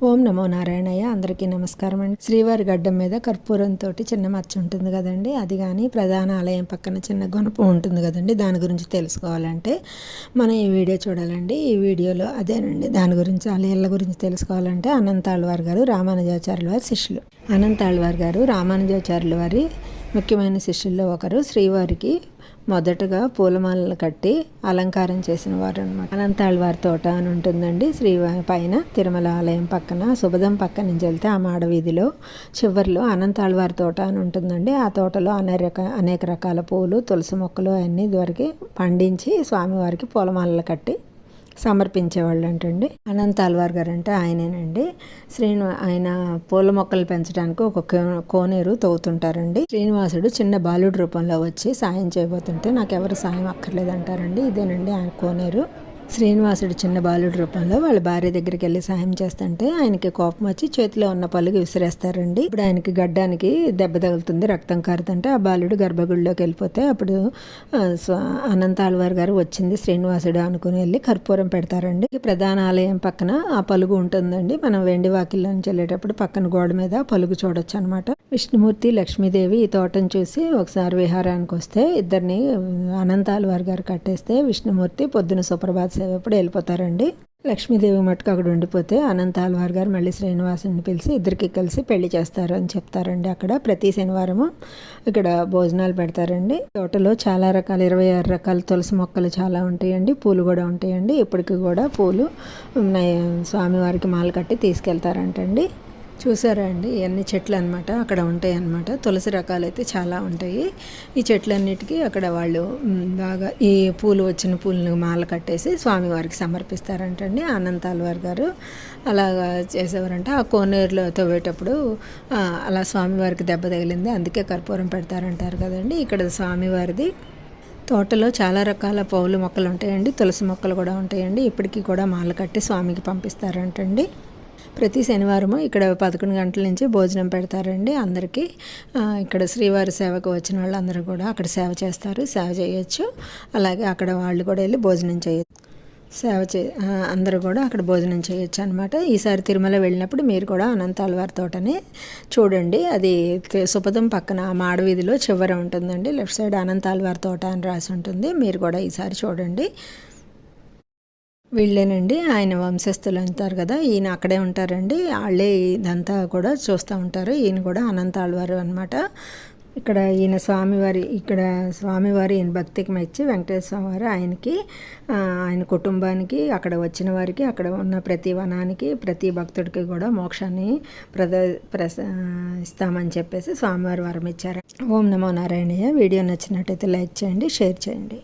ఓం నమో నారాయణయ్య. అందరికీ నమస్కారం అండి. శ్రీవారి గడ్డం మీద కర్పూరంతో చిన్న మచ్చ ఉంటుంది కదండి, అది కానీ ప్రధాన ఆలయం పక్కన చిన్న గొనప ఉంటుంది కదండి, దాని గురించి తెలుసుకోవాలంటే మనం ఈ వీడియో చూడాలండి. ఈ వీడియోలో అదేనండి, దాని గురించి ఆలయాల గురించి తెలుసుకోవాలంటే అనంతాళ్వార్ గారు రామానుజాచార్యుల వారి శిష్యులు. అనంతాళ్వార్ గారు రామానుజాచార్యుల వారి ముఖ్యమైన శిష్యుల్లో ఒకరు. శ్రీవారికి మొదటగా పూలమాలలు కట్టి అలంకారం చేసిన వారు అనమాట. అనంతాళ్వారి తోట అని ఉంటుందండి శ్రీవారి పైన, తిరుమల ఆలయం పక్కన సుబదం పక్క నుంచి వెళ్తే ఆ మాడ వీధిలో చివరిలో అనంతాళ్వారి తోట అని ఉంటుందండి. ఆ తోటలో అనేక రకాల పూలు, తులసి మొక్కలు అన్నీ దొరికి పండించి స్వామివారికి పూలమాలలు కట్టి సమర్పించేవాళ్ళు అంటండి. అనంతాళ్వార్ గారు అంటే ఆయనేనండి. ఆయన పూల మొక్కలు పెంచడానికి ఒక కోనేరు తవ్వుతుంటారండి. శ్రీనివాసుడు చిన్న బాలుడి రూపంలో వచ్చి సాయం చేయబోతుంటే నాకు ఎవరు సాయం అక్కర్లేదంటారండి. ఇదేనండి ఆయన కోనేరు. శ్రీనివాసుడు చిన్న బాలుడి రూపంలో వాళ్ళ భార్య దగ్గరికి వెళ్ళి సాయం చేస్తుంటే ఆయనకి కోపం వచ్చి చేతిలో ఉన్న పలుగు విసిరేస్తారండి. ఇప్పుడు ఆయనకి గడ్డానికి దెబ్బ తగులుతుంది, రక్తం కారుతుంటే ఆ బాలుడు గర్భగుడిలోకి వెళ్ళిపోతే అప్పుడు అనంతాళ్వార్ గారు వచ్చింది శ్రీనివాసుడు అనుకుని వెళ్ళి కర్పూరం పెడతారండి. ప్రధాన ఆలయం పక్కన ఆ పలుగు ఉంటుందండి. మనం వెండి వాకిల్లో నుంచి వెళ్ళేటప్పుడు పక్కన గోడ మీద పలుగు చూడొచ్చు అనమాట. విష్ణుమూర్తి, లక్ష్మీదేవి ఈ తోటను చూసి ఒకసారి విహారానికి వస్తే ఇద్దరిని అనంతాళ్వార్ గారు కట్టేస్తే విష్ణుమూర్తి పొద్దున సుప్రభాత సేవ ఎప్పుడు వెళ్ళిపోతారండి. లక్ష్మీదేవి మట్టుకు అక్కడ ఉండిపోతే అనంతాళ్వార్ గారు మళ్ళీ శ్రీనివాసుని పిలిచి ఇద్దరికి కలిసి పెళ్లి చేస్తారు అని చెప్తారండి. అక్కడ ప్రతి శనివారము ఇక్కడ భోజనాలు పెడతారండి. తోటలో చాలా రకాల 26 రకాల తులసి మొక్కలు చాలా ఉంటాయండి, పూలు కూడా ఉంటాయండి. ఇప్పటికి కూడా పూలు స్వామివారికి మాల కట్టి తీసుకెళ్తారంటండి. చూసారా అండి, ఇవన్నీ చెట్లు అనమాట అక్కడ ఉంటాయి అన్నమాట. తులసి రకాలు అయితే చాలా ఉంటాయి. ఈ చెట్లన్నిటికీ అక్కడ వాళ్ళు బాగా ఈ పూలు వచ్చిన పూలను మాల కట్టేసి స్వామివారికి సమర్పిస్తారంటండి. అనంతాళ్వార్ గారు అలాగా చేసేవారంటే ఆ కోనేరులో తవ్వేటప్పుడు అలా స్వామివారికి దెబ్బ తగిలింది, అందుకే కర్పూరం పెడతారంటారు కదండి. ఇక్కడ స్వామివారిది తోటలో చాలా రకాల పూల మొక్కలు ఉంటాయండి, తులసి మొక్కలు కూడా ఉంటాయండి. ఇప్పటికీ కూడా మాల కట్టి స్వామికి పంపిస్తారంటండి. ప్రతి శనివారము ఇక్కడ 11 గంటల నుంచి భోజనం పెడతారండి అందరికీ. ఇక్కడ శ్రీవారి సేవకు వచ్చిన వాళ్ళందరూ కూడా అక్కడ సేవ చేస్తారు, సేవ చేయొచ్చు. అలాగే అక్కడ వాళ్ళు కూడా వెళ్ళి భోజనం చేయొచ్చు, అందరూ కూడా అక్కడ భోజనం చేయొచ్చు అనమాట. ఈసారి తిరుమల వెళ్ళినప్పుడు మీరు కూడా అనంతాళ్వారి తోటని చూడండి. అది సుపదం పక్కన మాడవీధిలో చివర ఉంటుందండి. లెఫ్ట్ సైడ్ అనంతాళ్వారి తోట అని రాసి ఉంటుంది. మీరు కూడా ఈసారి చూడండి. వీళ్ళేనండి ఆయన వంశస్థులు అంటారు కదా, ఈయన అక్కడే ఉంటారండి. వాళ్ళే ఇదంతా కూడా చూస్తూ ఉంటారు. ఈయన కూడా అనంతాళ్వారు అనమాట. ఇక్కడ ఈయన స్వామివారి ఈయన భక్తికి మెచ్చి వెంకటేశ్వర వారు ఆయనకి, ఆయన కుటుంబానికి, అక్కడ వచ్చిన వారికి, అక్కడ ఉన్న ప్రతి వనానికి, ప్రతి భక్తుడికి కూడా మోక్షాన్ని ఇస్తామని చెప్పేసి స్వామివారి వరం ఇచ్చారు. ఓం నమో నారాయణయ్య. వీడియో నచ్చినట్టయితే లైక్ చేయండి, షేర్ చేయండి.